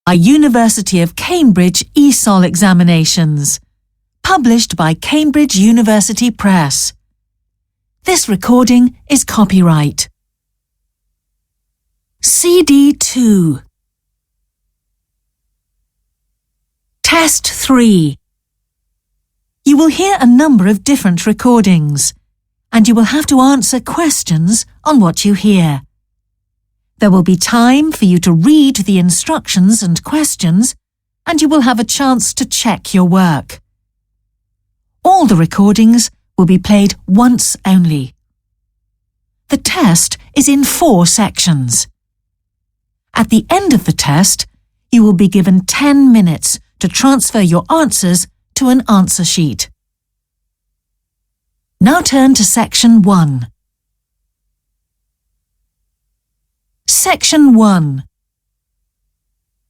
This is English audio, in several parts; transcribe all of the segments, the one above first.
are University of Cambridge ESOL examinations, published by Cambridge University Press. This recording is copyright. CD 2. Test 3. You will hear a number of different recordings, and you will have to answer questions on what you hear. There will be time for you to read the instructions and questions, and you will have a chance to check your work. All the recordings will be played once only. The test is in 4 sections. At the end of the test, you will be given 10 minutes to transfer your answers to an answer sheet. Now turn to Section 1. Section 1.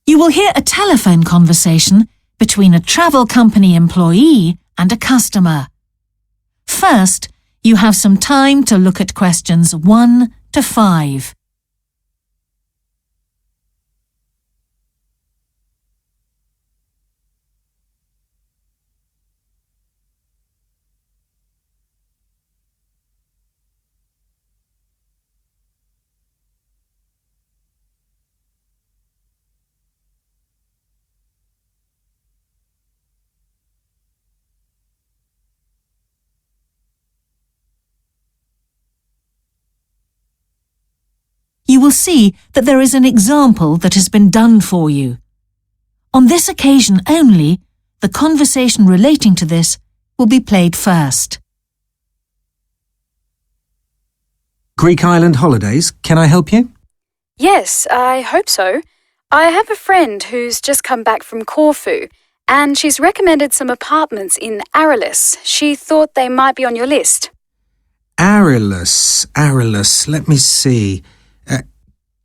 You will hear a telephone conversation between a travel company employee and a customer. First, you have some time to look at questions 1 to 5. You will see that there is an example that has been done for you. On this occasion only, the conversation relating to this will be played first. Greek Island Holidays, can I help you? Yes, I hope so. I have a friend who's just come back from Corfu, and she's recommended some apartments in Arilus. She thought they might be on your list. Arilus, let me see.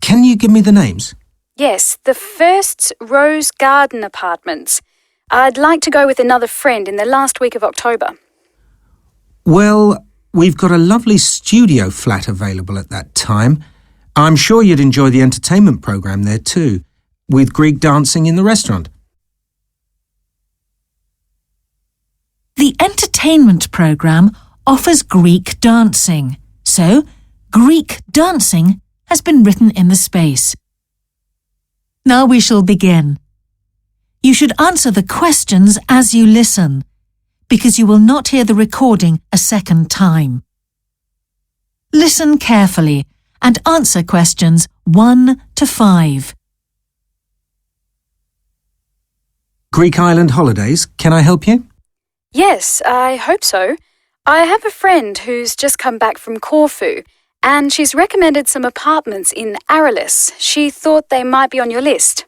Can you give me the names? Yes, the first's Rose Garden Apartments. I'd like to go with another friend in the last week of October. Well, we've got a lovely studio flat available at that time. I'm sure you'd enjoy the entertainment programme there too, with Greek dancing in the restaurant. The entertainment programme offers Greek dancing, so Greek dancing has been written in the space. Now we shall begin. You should answer the questions as you listen, because you will not hear the recording a second time. Listen carefully and answer questions 1 to 5. Greek Island Holidays, can I help you? Yes, I hope so. I have a friend who's just come back from Corfu, and she's recommended some apartments in Arilus. She thought they might be on your list.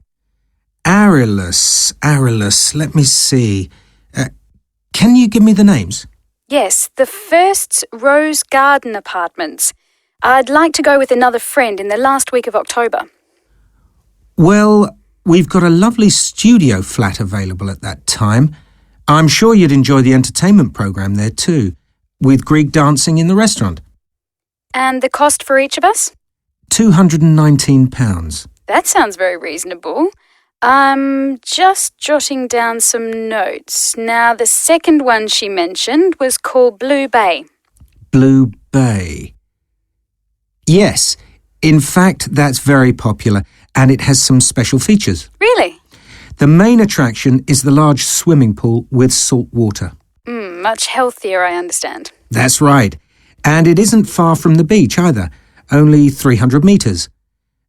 Arilus, let me see. Can you give me the names? Yes, the first's Rose Garden Apartments. I'd like to go with another friend in the last week of October. Well, we've got a lovely studio flat available at that time. I'm sure you'd enjoy the entertainment programme there too, with Greek dancing in the restaurant. And the cost for each of us? £219. That sounds very reasonable. I'm just jotting down some notes. Now, the second one she mentioned was called Blue Bay. Blue Bay. Yes, in fact, that's very popular, and it has some special features. Really? The main attraction is the large swimming pool with salt water. Much healthier, I understand. That's right. And it isn't far from the beach either, only 300 metres.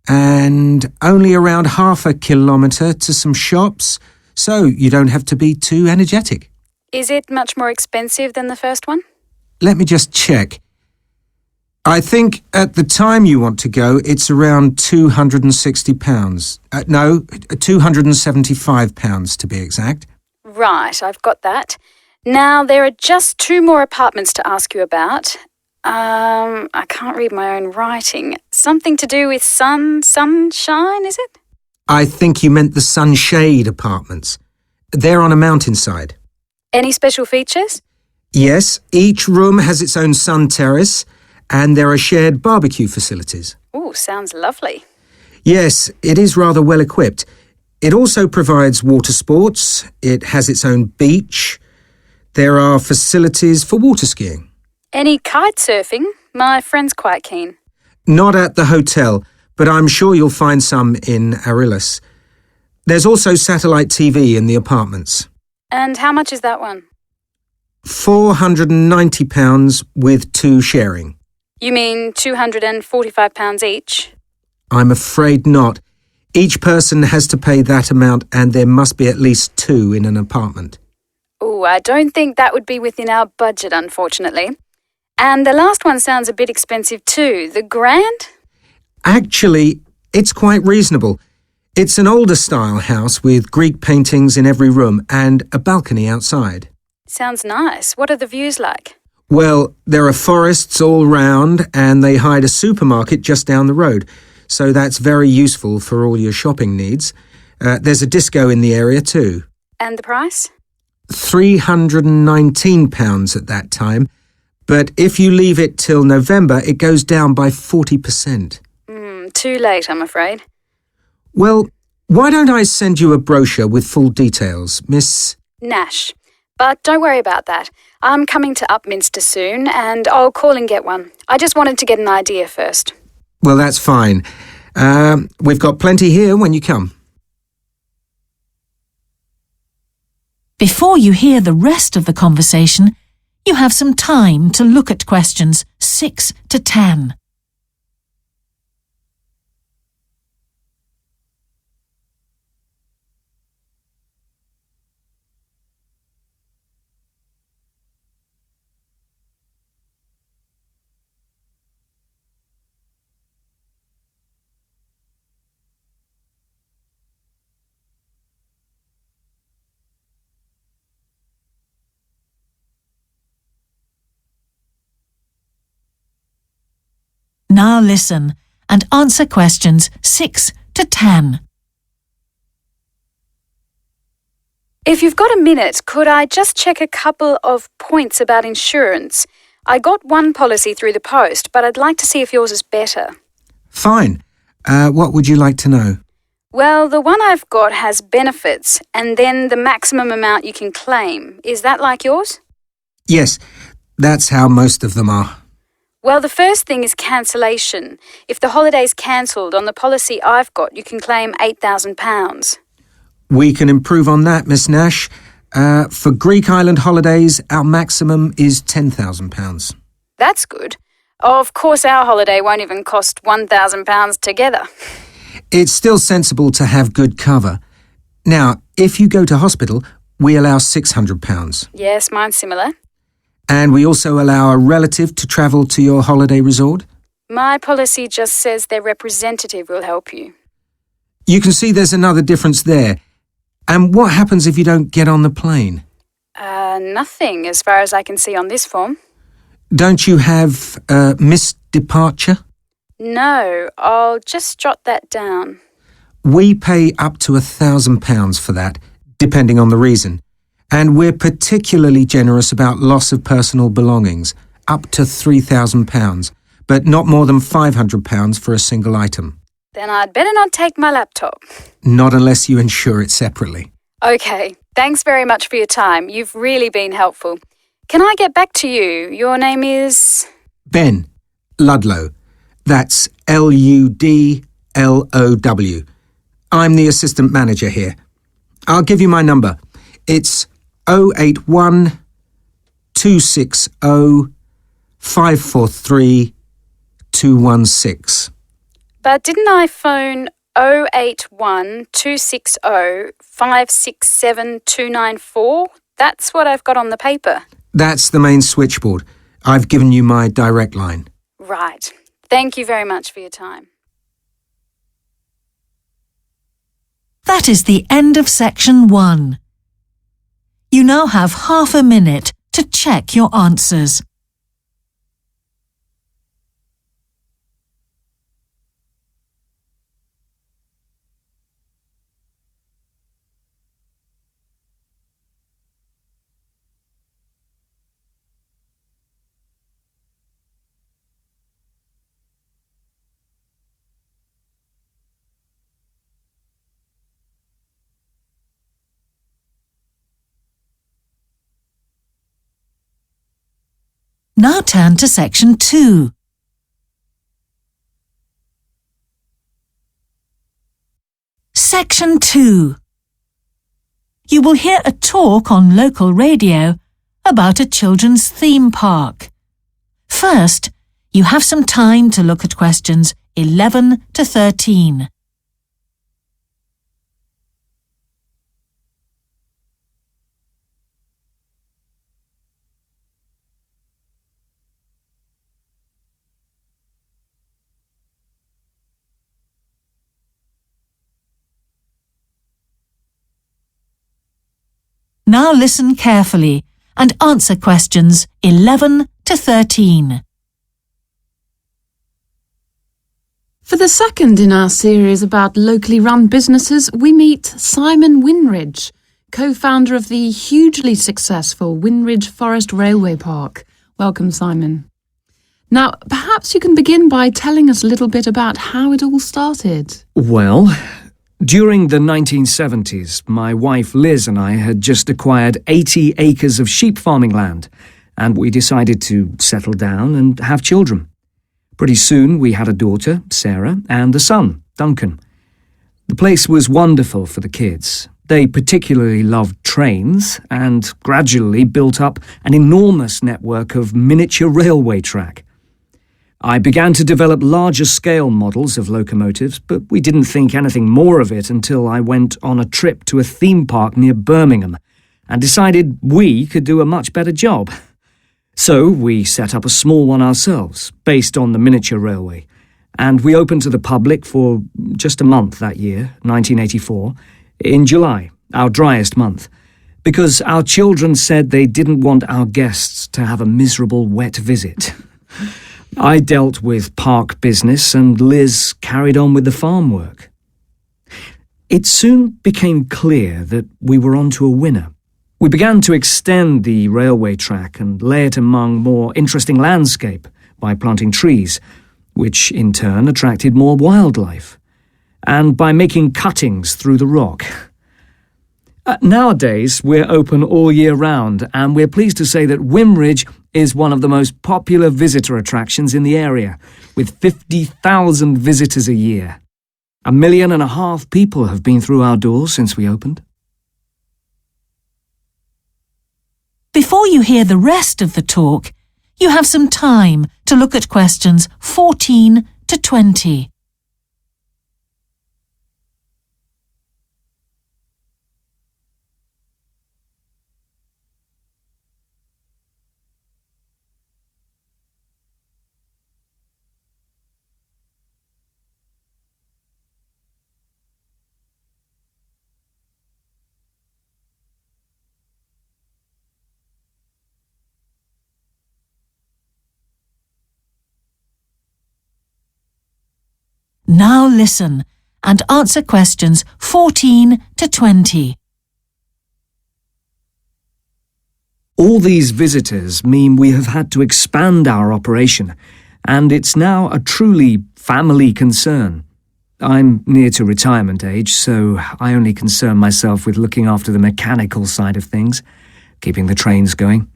And only around half a kilometre to some shops, so you don't have to be too energetic. Is it much more expensive than the first one? Let me just check. I think at the time you want to go, it's around £260. No, £275 to be exact. Right, I've got that. Now, there are just 2 more apartments to ask you about. I can't read my own writing. Something to do with sunshine, is it? I think you meant the Sunshade Apartments. They're on a mountainside. Any special features? Yes, each room has its own sun terrace, and there are shared barbecue facilities. Ooh, sounds lovely. Yes, it is rather well equipped. It also provides water sports. It has its own beach. There are facilities for water skiing. Any kite surfing? My friend's quite keen. Not at the hotel, but I'm sure you'll find some in Arillis. There's also satellite TV in the apartments. And how much is that one? £490 with 2 sharing. You mean £245 each? I'm afraid not. Each person has to pay that amount and there must be at least 2 in an apartment. Oh, I don't think that would be within our budget, unfortunately. And the last one sounds a bit expensive too. The Grand? Actually, it's quite reasonable. It's an older style house with Greek paintings in every room and a balcony outside. Sounds nice. What are the views like? Well, there are forests all round and they hide a supermarket just down the road, so that's very useful for all your shopping needs. There's a disco in the area too. And the price? £319 at that time, but if you leave it till November, it goes down by 40%. Too late, I'm afraid. Well, why don't I send you a brochure with full details, Miss... Nash. But don't worry about that. I'm coming to Upminster soon and I'll call and get one. I just wanted to get an idea first. Well, that's fine. We've got plenty here when you come. Before you hear the rest of the conversation, you have some time to look at questions 6 to 10. Now listen and answer questions 6 to 10. If you've got a minute, could I just check a couple of points about insurance? I got one policy through the post, but I'd like to see if yours is better. Fine. What would you like to know? Well, the one I've got has benefits and then the maximum amount you can claim. Is that like yours? Yes, that's how most of them are. Well, the first thing is cancellation. If the holiday's cancelled on the policy I've got, you can claim £8,000. We can improve on that, Miss Nash. For Greek island holidays, our maximum is £10,000. That's good. Of course, our holiday won't even cost £1,000 together. It's still sensible to have good cover. Now, if you go to hospital, we allow £600. Yes, mine's similar. And we also allow a relative to travel to your holiday resort. My policy just says their representative will help you. You can see there's another difference there. And what happens if you don't get on the plane? Nothing as far as I can see on this form. Don't you have missed departure? No, I'll just jot that down. We pay up to £1,000 for that, depending on the reason. And we're particularly generous about loss of personal belongings, up to £3,000, but not more than £500 for a single item. Then I'd better not take my laptop. Not unless you insure it separately. Okay, thanks very much for your time. You've really been helpful. Can I get back to you? Your name is... Ben Ludlow. That's Ludlow. I'm the assistant manager here. I'll give you my number. It's 081 260 543 216. But didn't I phone 081 260 567 294? That's what I've got on the paper. That's the main switchboard. I've given you my direct line. Right. Thank you very much for your time. That is the end of section 1. You now have half a minute to check your answers. Now turn to section 2. Section 2. You will hear a talk on local radio about a children's theme park. First, you have some time to look at questions 11 to 13. Now listen carefully and answer questions 11 to 13. For the second in our series about locally run businesses, we meet Simon Winridge, co-founder of the hugely successful Winridge Forest Railway Park. Welcome, Simon. Now, perhaps you can begin by telling us a little bit about how it all started. Well, during the 1970s, my wife Liz and I had just acquired 80 acres of sheep farming land, and we decided to settle down and have children. Pretty soon we had a daughter, Sarah, and a son, Duncan. The place was wonderful for the kids. They particularly loved trains and gradually built up an enormous network of miniature railway track. I began to develop larger scale models of locomotives, but we didn't think anything more of it until I went on a trip to a theme park near Birmingham and decided we could do a much better job. So we set up a small one ourselves, based on the miniature railway, and we opened to the public for just a month that year, 1984, in July, our driest month, because our children said they didn't want our guests to have a miserable wet visit. I dealt with park business and Liz carried on with the farm work. It soon became clear that we were onto a winner. We began to extend the railway track and lay it among more interesting landscape by planting trees, which in turn attracted more wildlife, and by making cuttings through the rock. Nowadays, we're open all year round, and we're pleased to say that Winridge is one of the most popular visitor attractions in the area, with 50,000 visitors a year. 1.5 million people have been through our doors since we opened. Before you hear the rest of the talk, you have some time to look at questions 14 to 20. Now listen and answer questions 14 to 20. All these visitors mean we have had to expand our operation, and it's now a truly family concern. I'm near to retirement age, so I only concern myself with looking after the mechanical side of things, keeping the trains going.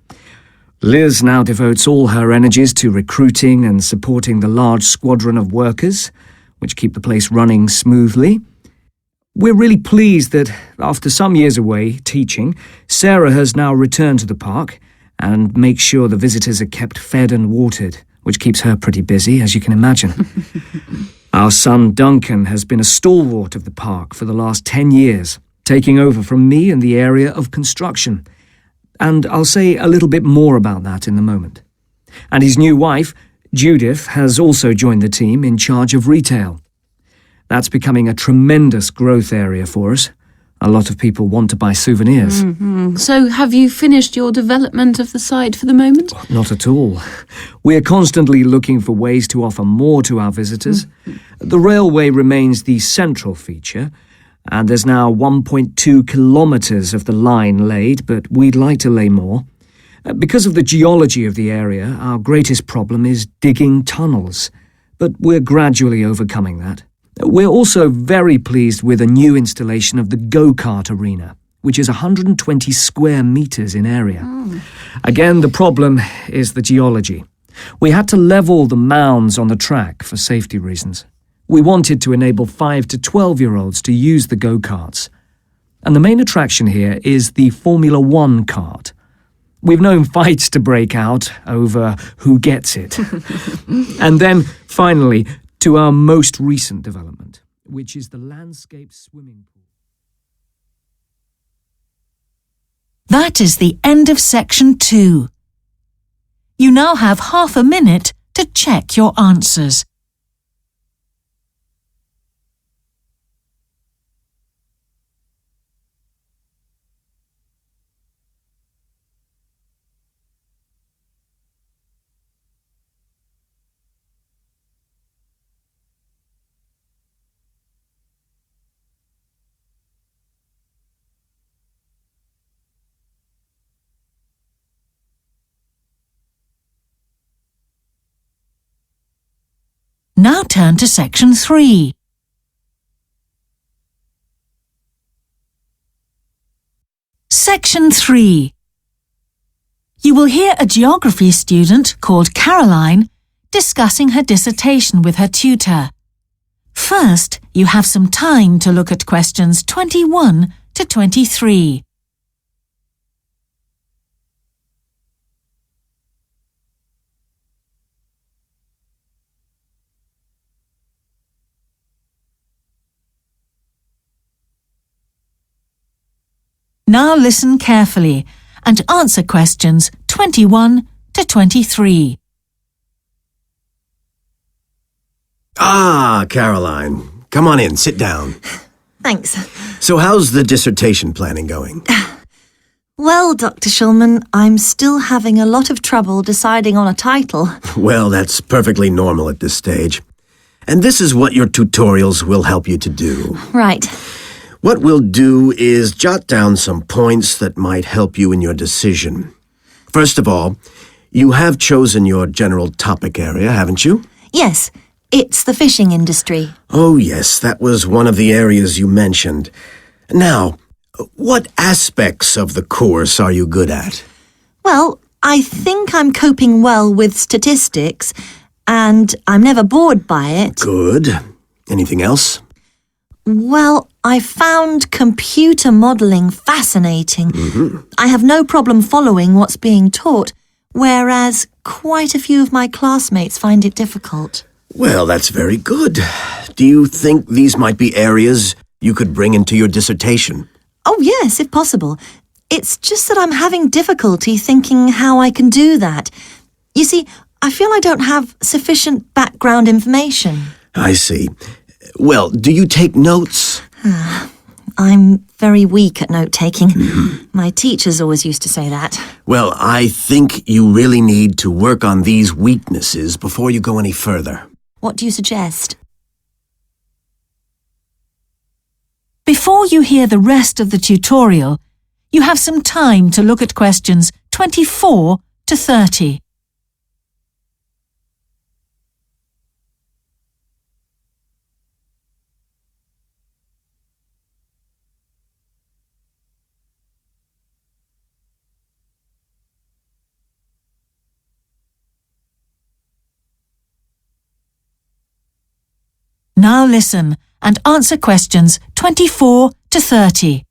Liz now devotes all her energies to recruiting and supporting the large squadron of workers, which keep the place running smoothly. We're really pleased that, after some years away teaching, Sarah has now returned to the park and makes sure the visitors are kept fed and watered, which keeps her pretty busy, as you can imagine. Our son Duncan has been a stalwart of the park for the last 10 years, taking over from me in the area of construction. And I'll say a little bit more about that in a moment. And his new wife, Judith, has also joined the team in charge of retail. That's becoming a tremendous growth area for us. A lot of people want to buy souvenirs. Mm-hmm. So have you finished your development of the site for the moment? Not at all. We're constantly looking for ways to offer more to our visitors. The railway remains the central feature, and there's now 1.2 kilometres of the line laid, but we'd like to lay more. Because of the geology of the area, our greatest problem is digging tunnels, but we're gradually overcoming that. We're also very pleased with a new installation of the go-kart arena, which is 120 square metres in area. Again, the problem is the geology. We had to level the mounds on the track for safety reasons. We wanted to enable 5 to 12-year-olds to use the go-karts. And the main attraction here is the Formula One kart. We've known fights to break out over who gets it. And then, finally, to our most recent development, which is the landscape swimming pool. That is the end of section 2. You now have half a minute to check your answers. Now turn to section 3. Section 3. You will hear a geography student called Caroline discussing her dissertation with her tutor. First, you have some time to look at questions 21 to 23. Now listen carefully and answer questions 21 to 23. Ah, Caroline. Come on in, sit down. Thanks. So how's the dissertation planning going? Well, Dr. Shulman, I'm still having a lot of trouble deciding on a title. Well, that's perfectly normal at this stage. And this is what your tutorials will help you to do. Right. What we'll do is jot down some points that might help you in your decision. First of all, you have chosen your general topic area, haven't you? Yes, it's the fishing industry. Oh, yes, that was one of the areas you mentioned. Now, what aspects of the course are you good at? Well, I think I'm coping well with statistics, and I'm never bored by it. Good. Anything else? Well, I found computer modelling fascinating. I have no problem following what's being taught, whereas quite a few of my classmates find it difficult. Well, that's very good. Do you think these might be areas you could bring into your dissertation? Oh, yes, if possible. It's just that I'm having difficulty thinking how I can do that. You see, I feel I don't have sufficient background information. I see. Well, do you take notes? I'm very weak at note-taking. My teachers always used to say that. Well, I think you really need to work on these weaknesses before you go any further. What do you suggest? Before you hear the rest of the tutorial, you have some time to look at questions 24 to 30. Now listen and answer questions 24 to 30.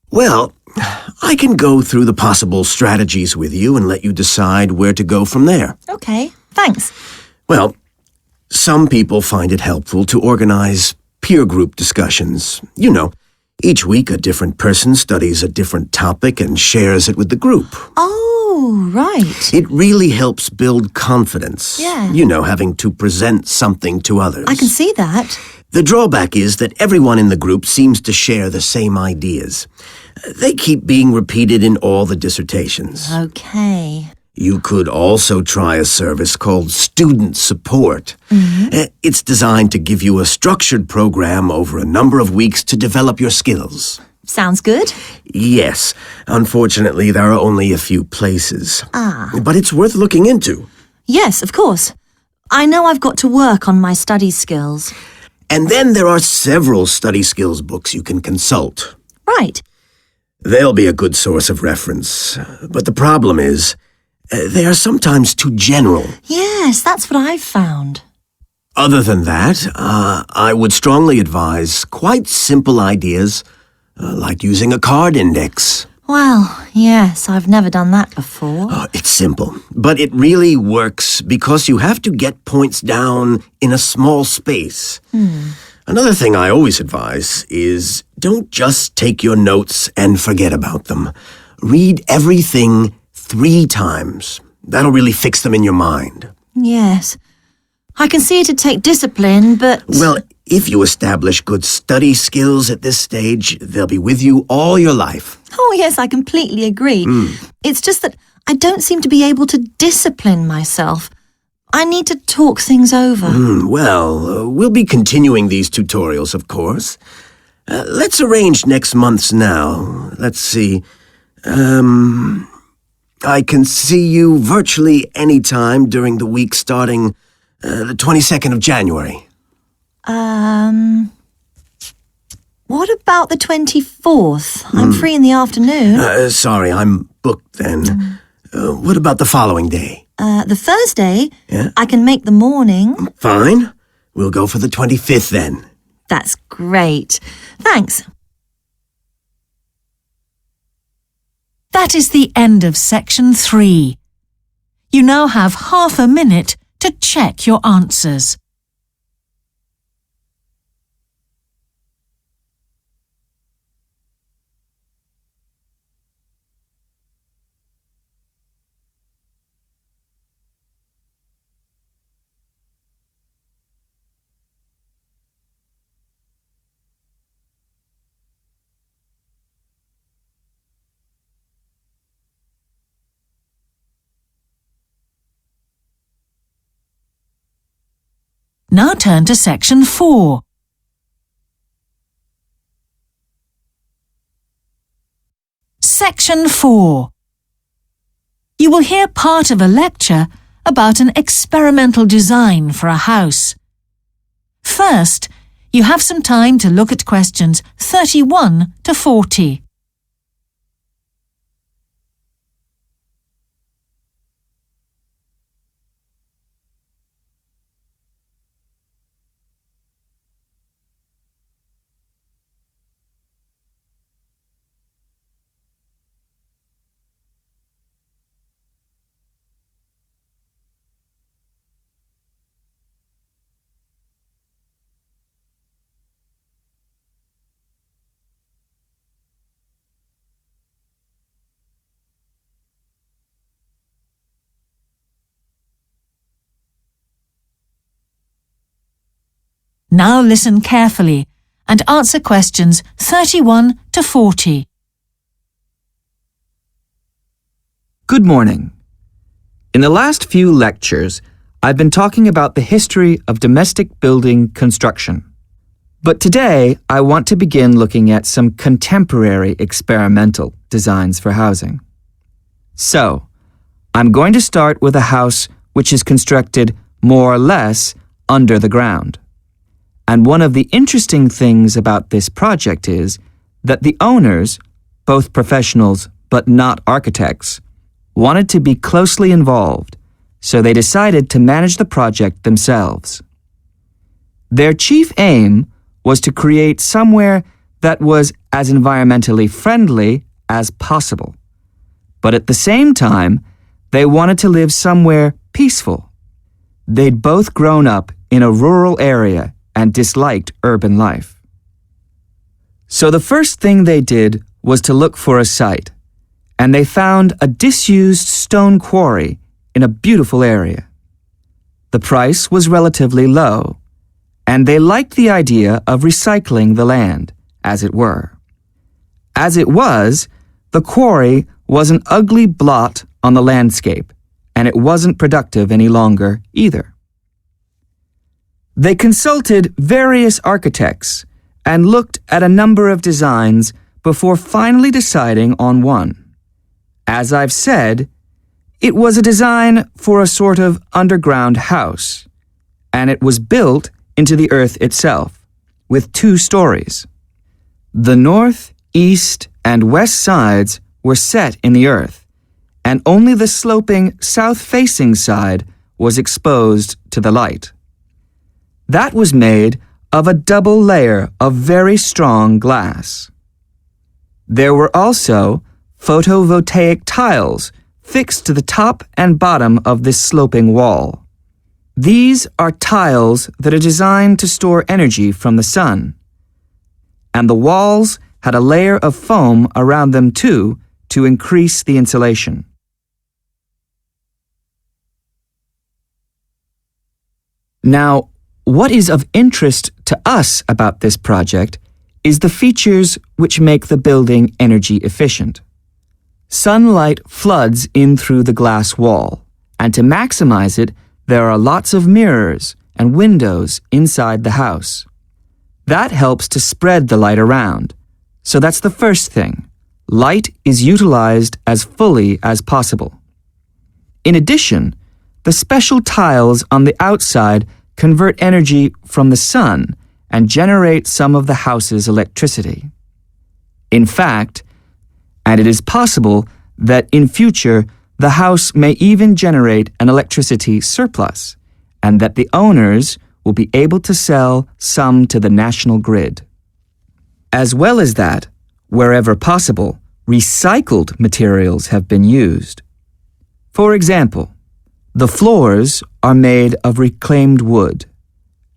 Well, I can go through the possible strategies with you and let you decide where to go from there. Okay, thanks. Well, some people find it helpful to organize peer group discussions. You know, each week a different person studies a different topic and shares it with the group. Oh, right. It really helps build confidence. Yeah. You know, having to present something to others. I can see that. The drawback is that everyone in the group seems to share the same ideas. They keep being repeated in all the dissertations. Okay. You could also try a service called Student Support. It's designed to give you a structured program over a number of weeks to develop your skills. Sounds good. Yes, unfortunately there are only a few places. But it's worth looking into. Yes, of course. I know I've got to work on my study skills. And then there are several study skills books you can consult. Right. They'll be a good source of reference. But the problem is, they are sometimes too general. Yes, that's what I've found. Other than that, I would strongly advise quite simple ideas, like using a card index. Well, yes, I've never done that before. It's simple, but it really works because you have to get points down in a small space. Another thing I always advise is don't just take your notes and forget about them. Read everything 3 times. That'll really fix them in your mind. Yes. I can see it'd take discipline, but... Well, if you establish good study skills at this stage, they'll be with you all your life. Oh, yes, I completely agree. It's just that I don't seem to be able to discipline myself. I need to talk things over. We'll be continuing these tutorials, of course. Let's arrange next month's now. Let's see. I can see you virtually any time during the week starting the 22nd of January. What about the 24th? I'm free in the afternoon. Sorry, I'm booked then. What about the following day? The Thursday? Yeah? I can make the morning. Fine. We'll go for the 25th then. That's great. Thanks. That is the end of section 3. You now have half a minute to check your answers. Now turn to section 4. Section 4. You will hear part of a lecture about an experimental design for a house. First, you have some time to look at questions 31 to 40. Now listen carefully and answer questions 31 to 40. Good morning. In the last few lectures, I've been talking about the history of domestic building construction. But today, I want to begin looking at some contemporary experimental designs for housing. So, I'm going to start with a house which is constructed more or less under the ground. And one of the interesting things about this project is that the owners, both professionals but not architects, wanted to be closely involved, so they decided to manage the project themselves. Their chief aim was to create somewhere that was as environmentally friendly as possible. But at the same time, they wanted to live somewhere peaceful. They'd both grown up in a rural area and disliked urban life. So the first thing they did was to look for a site, and they found a disused stone quarry in a beautiful area. The price was relatively low, and they liked the idea of recycling the land, as it were. As it was, the quarry was an ugly blot on the landscape, and it wasn't productive any longer either. They consulted various architects and looked at a number of designs before finally deciding on one. As I've said, it was a design for a sort of underground house, and it was built into the earth itself, with 2 stories. The north, east, and west sides were set in the earth, and only the sloping south-facing side was exposed to the light. That was made of a double layer of very strong glass. There were also photovoltaic tiles fixed to the top and bottom of this sloping wall. These are tiles that are designed to store energy from the sun, and the walls had a layer of foam around them too to increase the insulation. Now, what is of interest to us about this project is the features which make the building energy efficient. Sunlight floods in through the glass wall, and to maximize it, there are lots of mirrors and windows inside the house. That helps to spread the light around. So that's the first thing. Light is utilized as fully as possible. In addition, the special tiles on the outside convert energy from the sun and generate some of the house's electricity. In fact, and it is possible that in future the house may even generate an electricity surplus, and that the owners will be able to sell some to the national grid. As well as that, wherever possible, recycled materials have been used. For example, the floors are made of reclaimed wood,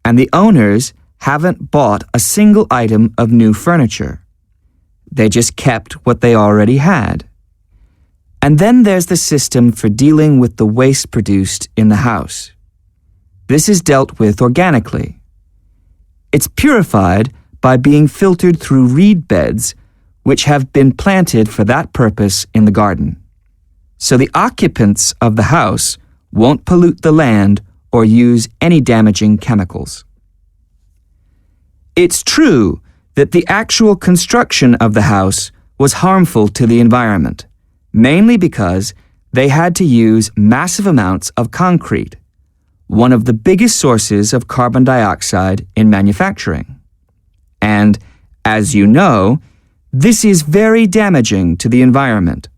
and the owners haven't bought a single item of new furniture. They just kept what they already had. And then there's the system for dealing with the waste produced in the house. This is dealt with organically. It's purified by being filtered through reed beds, which have been planted for that purpose in the garden. So the occupants of the house won't pollute the land or use any damaging chemicals. It's true that the actual construction of the house was harmful to the environment, mainly because they had to use massive amounts of concrete, one of the biggest sources of carbon dioxide in manufacturing. And, as you know, this is very damaging to the environment.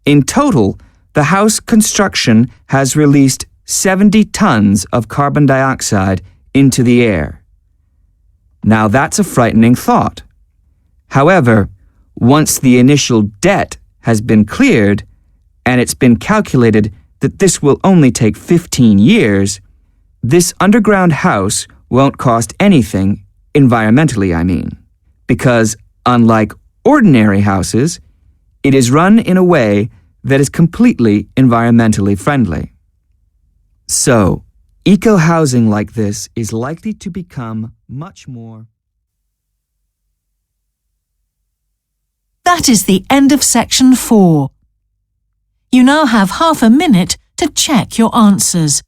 In total, the house construction has released 70 tons of carbon dioxide into the air. Now that's a frightening thought. However, once the initial debt has been cleared, and it's been calculated that this will only take 15 years, this underground house won't cost anything, environmentally I mean, because unlike ordinary houses, it is run in a way that is completely environmentally friendly. So, eco-housing like this is likely to become much more. That is the end of section 4. You now have half a minute to check your answers.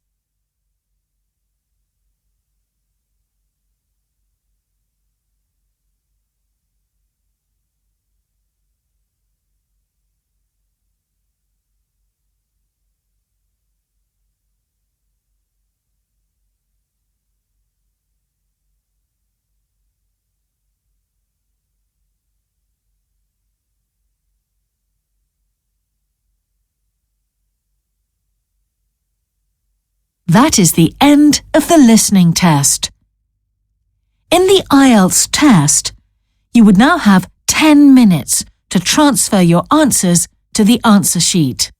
That is the end of the listening test. In the IELTS test, you would now have 10 minutes to transfer your answers to the answer sheet.